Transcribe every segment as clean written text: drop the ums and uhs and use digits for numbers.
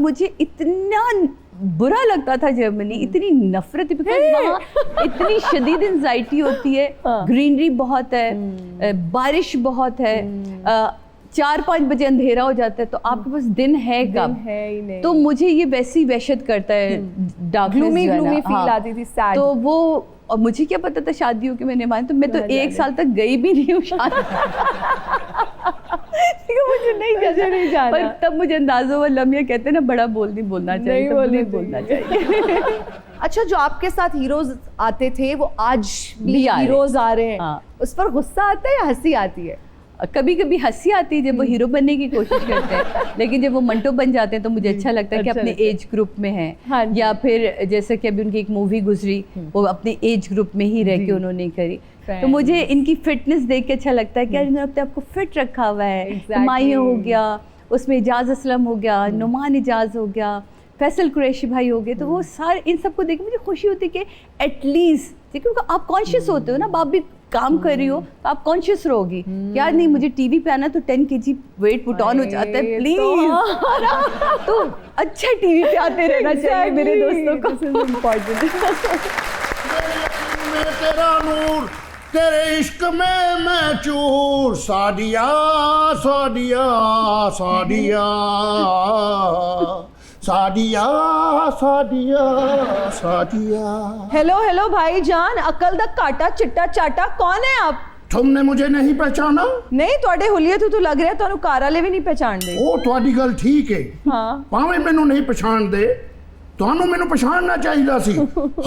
मुझे इतना बुरा लगता था जर्मनी, इतनी नफरत, बिकॉज वहाँ इतनी शदीद एंजाइटी होती है, ग्रीनरी बहुत है, बारिश बहुत है, 4-5 बजे अंधेरा हो जाता है, तो आपके पास दिन है कब? है ही नहीं। तो मुझे ये वैसी वहशत करता है, ग्लूमी फील आती थी, सैड। तो वो, और मुझे क्या पता था शादियों के मैंने मान, तो मैं तो 1 साल तक गई भी नहीं हूँ शादी मुझे नहीं जाना, पर तब मुझे अंदाजा हुआ, लम्या कहते हैं ना, बड़ा नहीं बोलना चाहिए, नहीं बोलना चाहिए। अच्छा, जो आपके साथ हीरोज आते थे वो आज भी हीरोज आ रहे हैं, हाँ। उस पर गुस्सा आता है या हंसी आती है? कभी कभी हंसी आती है जब वो हीरो बनने की कोशिश करते हैं, लेकिन जब वो मंटो बन जाते हैं तो मुझे अच्छा लगता है कि अपने एज ग्रुप में हैं। हाँ, या फिर जैसे कि अभी उनकी एक मूवी गुजरी, वो अपने एज ग्रुप में ही रह के उन्होंने करी, तो मुझे इनकी फिटनेस देख के अच्छा लगता है कि यार इन्होंने अपने आपको फिट रखा हुआ है। माया हो गया, उसमें इजाज़ असलम हो गया, नुमान इजाज़ हो गया, फैसल कुरैशी भाई हो गए, तो वो सारे इन सबको देख के मुझे खुशी होती है कि एटलीस्ट, क्योंकि आप कॉन्शियस होते हो ना, आप भी काम कर रही हो तो आप कॉन्शियस रहोगी, यार नहीं मुझे टीवी पे आना तो 10 kg वेट पुट ऑन हो जाता है, प्लीज तो अच्छा टीवी पे आते रहना चाहिए मेरे दोस्तों को। तेरा नूर, तेरे इश्क में मैं चूर, सादिया सादिया सादिया सादिया सादिया सादिया। हेलो हेलो भाईजान, अकल दा काटा चिट्टा चाटा, कौन है आप? तुमने मुझे नहीं पहचाना? नहीं, ਤੁਹਾਡੇ ਹੁਲੀਏ ਤੋਂ ਲੱਗ ਰਿਹਾ ਤੁਹਾਨੂੰ ਕਾਰ ਵਾਲੇ ਵੀ ਨਹੀਂ ਪਛਾਣਦੇ। ਉਹ ਤੁਹਾਡੀ ਗੱਲ ਠੀਕ ਹੈ, ਹਾਂ, ਭਾਵੇਂ ਮੈਨੂੰ ਨਹੀਂ ਪਛਾਣਦੇ, ਤੁਹਾਨੂੰ ਮੈਨੂੰ ਪਛਾਣਨਾ ਚਾਹੀਦਾ ਸੀ।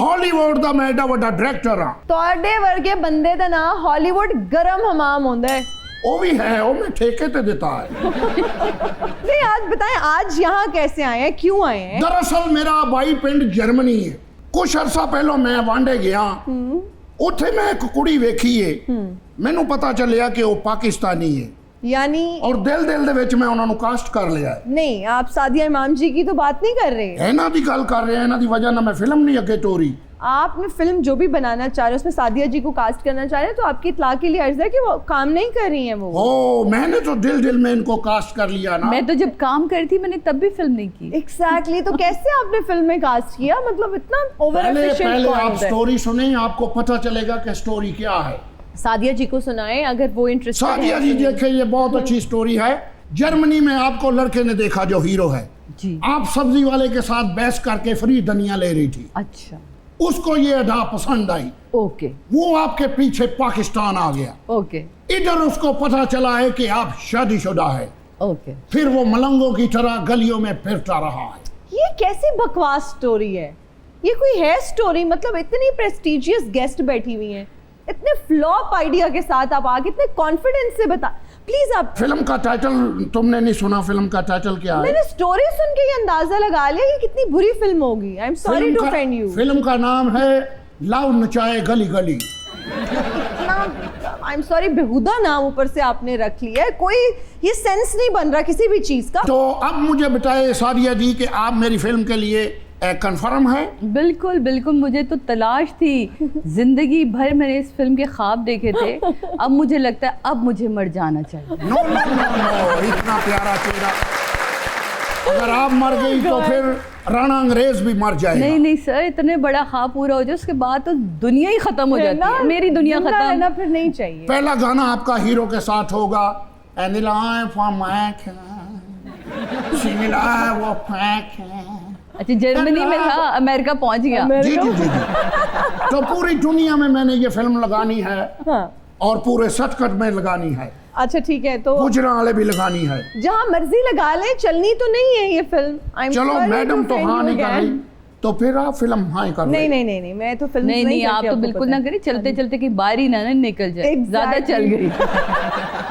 ਹਾਲੀਵੁੱਡ ਦਾ ਮੈਂ ਏਡਾ ਵੱਡਾ ਡਾਇਰੈਕਟਰ ਹਾਂ। ਤੁਹਾਡੇ ਵਰਗੇ ਬੰਦੇ ਦਾ ਨਾਮ ਹਾਲੀਵੁੱਡ ਗਰਮ ਹਮਾਮ ਹੁੰਦਾ ਹੈ। वो भी है, वो मैं ठेके पे देता है। नहीं, आज बताएं, आज यहाँ कैसे आए हैं, क्यों आए हैं? दरअसल मेरा भाई पिंड जर्मनी है। कुछ अरसा पहले मैं वांडे गया, उत्थे मैं एक कुड़ी वेखी है, मैनू पता चलिया कि वो पाकिस्तानी है, यानी और दिल दे विच मैं उन्होंने कास्ट कर लिया है। नहीं, आप सादिया इमाम जी की तो बात नहीं कर रहे, इन्हां दी गल कर रहे हैं, इन्हां दी वजह ना मैं फिल्म नहीं अगे तोरी। आपने फिल्म जो भी बनाना चाह रहे हैं उसमें सादिया जी को कास्ट करना चाह रहे हैं, तो आपकी इत्तला के लिए अर्ज है कि वो काम नहीं कर रही हैं। वो ओ, मैंने तो दिल में इनको कास्ट कर लिया ना। मैं तो जब काम कर रही थी मैंने तब भी फिल्म नहीं की। एग्जैक्टली, तो कैसे आपने फिल्म में कास्ट किया? मतलब इतना ओवर एफिशिएंट। पहले आप स्टोरी सुने, आपको पता चलेगा कि स्टोरी क्या है। सादिया जी को सुनाएं अगर वो इंटरेस्टेड है। सादिया जी देखें, ये बहुत अच्छी स्टोरी है। जर्मनी में आपको लड़के ने देखा जो हीरो है जी, आप सब्जी वाले के साथ बहस करके फ्री धनिया ले रही थी, अच्छा, उसको ये अदा पसंद आई, ओके, वो आपके पीछे पाकिस्तान आ गया, ओके, इधर उसको पता चला है कि आप शादीशुदा है, ओके, फिर वो मलंगों की तरह गलियों में फिरता रहा है। ये कैसी बकवास स्टोरी है? ये कोई है स्टोरी? मतलब इतनी प्रेस्टिजियस गेस्ट बैठी हुई हैं, इतने फ्लॉप आइडिया के साथ आप आगे इतने कॉन्फिडेंस से बता, प्लीज आप। फिल्म का टाइटल तुमने नहीं सुना? फिल्म का टाइटल क्या है? मैंने स्टोरी सुन के ये अंदाजा लगा लिया कि कितनी बुरी फिल्म होगी। I am sorry to offend you. Film का नाम है लव नचाए गली गली। आई एम सॉरी, बेहुदा नाम ऊपर से आपने रख लिया है, कोई ये सेंस नहीं बन रहा किसी भी चीज का। तो अब मुझे बताइए सादिया जी कि आप मेरी फिल्म के लिए कंफर्म है? बिल्कुल बिल्कुल, मुझे तो तलाश थी, जिंदगी भर मैंने इस फिल्म के ख्वाब देखे थे, अब मुझे लगता है अब मुझे मर जाना चाहिए। नो नो नो, इतना प्यारा चेहरा, अगर आप मर गई तो फिर राणा अंग्रेज भी मर जाएगा। नहीं नहीं सर, इतने बड़ा ख्वाब पूरा हो जाए उसके बाद तो दुनिया ही खत्म हो जाती है, मेरी दुनिया खत्म ना, फिर नहीं चाहिए। पहला गाना आपका हीरो के साथ होगा, And the life of my sing वो फेंक है। अच्छा, जर्मनी में था, अमेरिका पहुंच गया। जी जी जी जी। तो पूरी दुनिया में मैंने ये फिल्म लगानी है, हाँ। और पूरे सचकट में लगानी है। अच्छा ठीक है, तो गुजरा वाले भी लगानी है, जहाँ मर्जी लगा ले, चलनी तो नहीं है ये फिल्म। चलो मैडम तो हाँ नहीं कर रही, तो फिर आप फिल्म हाँ कर नहीं नहीं नहीं नहीं, मैं तो फिल्म नहीं आप तो बिल्कुल ना करिए, चलते चलते की बारी ना निकल जाए, ज्यादा चल गई।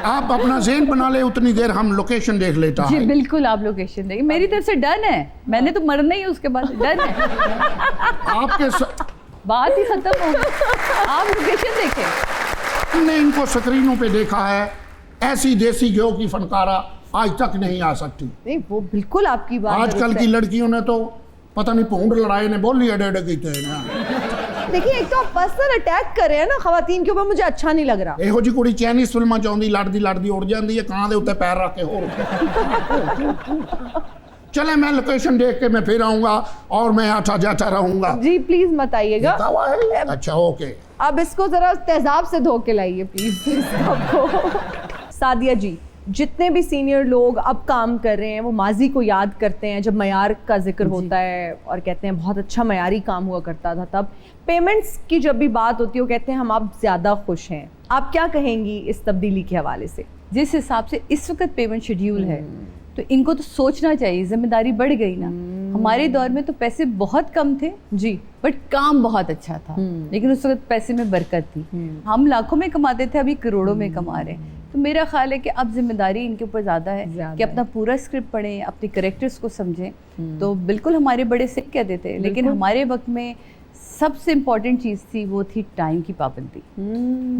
आप अपना ज़हन बना ले, उतनी देर हम लोकेशन देख लेता है। जी बिल्कुल, आप लोकेशन देखिए, मेरी तरफ से डन है, मैंने तो मरना ही उसके बाद, डन है। आपके बात ही खत्म हो गई, आप लोकेशन देखें। हमने इनको स्क्रीनों पे देखा है, ऐसी देसी घ्यो की फनकारा आज तक नहीं आ सकती। नहीं वो बिल्कुल आपकी बात। आजकल की लड़कियों ने तो पता नहीं भूंड लड़ाई ने बोली अडे कीते ना। देखिए, एक तो आप पर्सनल अटैक कर रहे हैं ना खवातीन के ऊपर, मुझे अच्छा नहीं लग रहा। ਇਹੋ ਜੀ ਕੁੜੀ ਚਾਈਨੀਜ਼ ਫਿਲਮਾਂ ਚ ਆਉਂਦੀ, ਲੜਦੀ ਲੜਦੀ ਉੜ ਜਾਂਦੀ ਹੈ, ਕਾਂ ਦੇ ਉੱਤੇ ਪੈਰ ਰੱਖ ਕੇ ਹੋਰ। चले मैं लोकेशन देख के मैं फिर आऊंगा और मैं आता जाता रहूंगा। जी प्लीज मत आइएगा। लिखा हुआ है? अच्छा ओके। अब इसको जरा तेजाब से धो के लाइए प्लीज इस कप को। सादिया जी, जितने भी सीनियर लोग अब काम कर रहे हैं वो माजी को याद करते हैं जब मयार का जिक्र होता है और कहते हैं बहुत अच्छा मयारी काम हुआ करता था तब। पेमेंट्स की जब भी बात होती है वो कहते हैं हम अब ज़्यादा खुश हैं। आप क्या कहेंगी इस तब्दीली के हवाले से? जिस हिसाब से इस वक्त पेमेंट शेड्यूल है तो इनको तो सोचना चाहिए, जिम्मेदारी बढ़ गई ना। हमारे दौर में तो पैसे बहुत कम थे जी, बट काम बहुत अच्छा था, लेकिन उस वक्त पैसे में बरकत थी। हम लाखों में कमाते थे, अभी करोड़ों में कमा रहे हैं। तो मेरा ख्याल है कि अब जिम्मेदारी इनके ऊपर ज़्यादा है कि अपना पूरा स्क्रिप्ट पढ़ें, अपने करेक्टर्स को समझें। तो बिल्कुल हमारे बड़े से कहते थे, लेकिन हमारे वक्त में सबसे इम्पॉर्टेंट चीज़ थी वो थी टाइम की पाबंदी,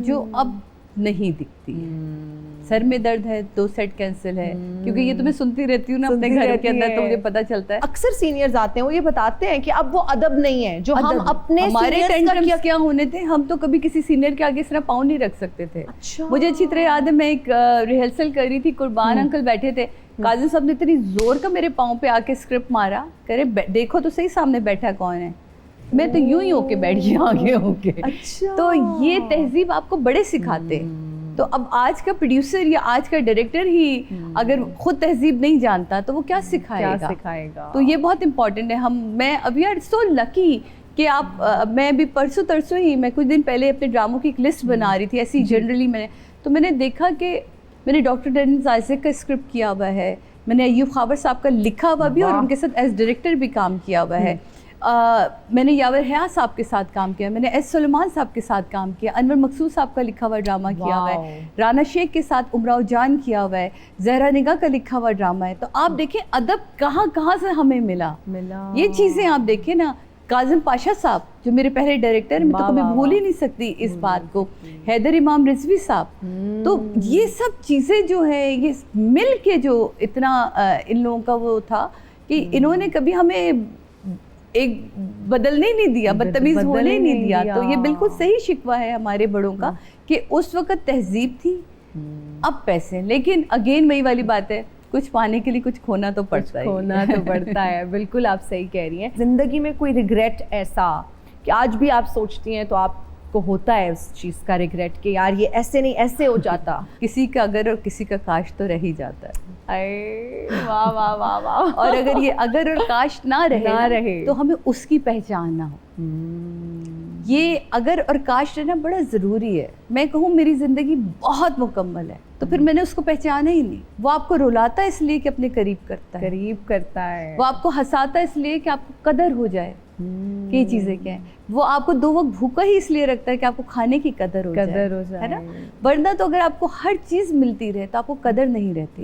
जो अब नहीं दिखती है। सर में दर्द है, 2 सेट कैंसिल है, क्योंकि ये तो मैं सुनती रहती हूँ ना अपने घर के अंदर, तो मुझे पता चलता है। अक्सर सीनियर्स आते हैं वो ये बताते हैं कि अब वो अदब नहीं है जो हम अपने हमारे seniors का टेंट्रम्स क्या होने थे, हम तो कभी किसी सीनियर के आगे इस तरह पाँव नहीं रख सकते थे। अच्छा। मुझे अच्छी तरह याद है, मैं एक रिहर्सल कर रही थी, कुर्बान अंकल बैठे थे, काजिम साहब ने इतनी जोर का मेरे पाँव पे आके स्क्रिप्ट मारा, करे देखो तो सही सामने बैठा कौन है। मैं तो यूं ही होके बैठ गई आगे होके। अच्छा। तो ये तहजीब आपको बड़े सिखाते। तो अब आज का प्रोड्यूसर या आज का डायरेक्टर ही अगर खुद तहजीब नहीं जानता तो वो क्या सिखाएगा? तो ये बहुत इंपॉर्टेंट है। मैं अभी आर सो लकी कि आप मैं अभी परसों तरसों ही, मैं कुछ दिन पहले अपने ड्रामों की एक लिस्ट बना रही थी ऐसी जनरली मैंने देखा कि मैंने डॉक्टर डेनिस आइजक का स्क्रिप्ट किया हुआ है, मैंने अय्यूब खाबर साहब का लिखा हुआ भी और उनके साथ एज डायरेक्टर भी काम किया हुआ है। मैंने यावर हया साहब के साथ काम किया, मैंने एस सुलेमान साहब के साथ काम किया, अनवर मकसूद साहब का लिखा हुआ ड्रामा किया हुआ है, राना शेख के साथ उमराव जान किया हुआ है, जहरा निगाह का लिखा हुआ ड्रामा है। तो आप देखें अदब कहाँ कहाँ से हमें मिला। ये चीज़ें आप देखें ना। काजिम पाशा साहब जो मेरे पहले डायरेक्टर, मैं तो कभी भूल ही नहीं सकती इस बात को। हैदर इमाम रिजवी साहब, तो ये सब चीज़ें जो है ये मिल के जो इतना इन लोगों का वो था कि इन्होंने कभी हमें एक बदलने ही नहीं दिया, बदतमीज होने ही नहीं दिया। तो ये बिल्कुल सही शिकवा है हमारे बड़ों का कि उस वक्त तहजीब थी, अब पैसे। लेकिन अगेन वही वाली बात है, कुछ पाने के लिए कुछ खोना तो पड़ता है। खोना तो पड़ता है, बिल्कुल आप सही कह रही हैं। जिंदगी में कोई रिग्रेट ऐसा कि आज भी आप सोचती हैं तो आपको होता है उस चीज़ का रिग्रेट कि यार ये ऐसे नहीं ऐसे हो जाता? किसी का अगर और किसी का काश तो रह ही जाता है। अरे वाह वाह वाह वाह। और अगर ये अगर और काश ना रहे तो हमें उसकी पहचान ना हो। ये अगर और काश रहना बड़ा ज़रूरी है। मैं कहूँ मेरी ज़िंदगी बहुत मुकम्मल है तो फिर मैंने उसको पहचाना ही नहीं। वो आपको रुलाता है इसलिए कि अपने करीब करता है, वो आपको हंसाता है इसलिए कि आपको कदर हो जाए कि ये चीज़ें क्या है। वो आपको 2 वक्त भूखा ही इसलिए रखता है कि आपको खाने की कदर हो जाए, है ना। वरना तो अगर आपको हर चीज़ मिलती रहे तो आपको कदर नहीं रहती।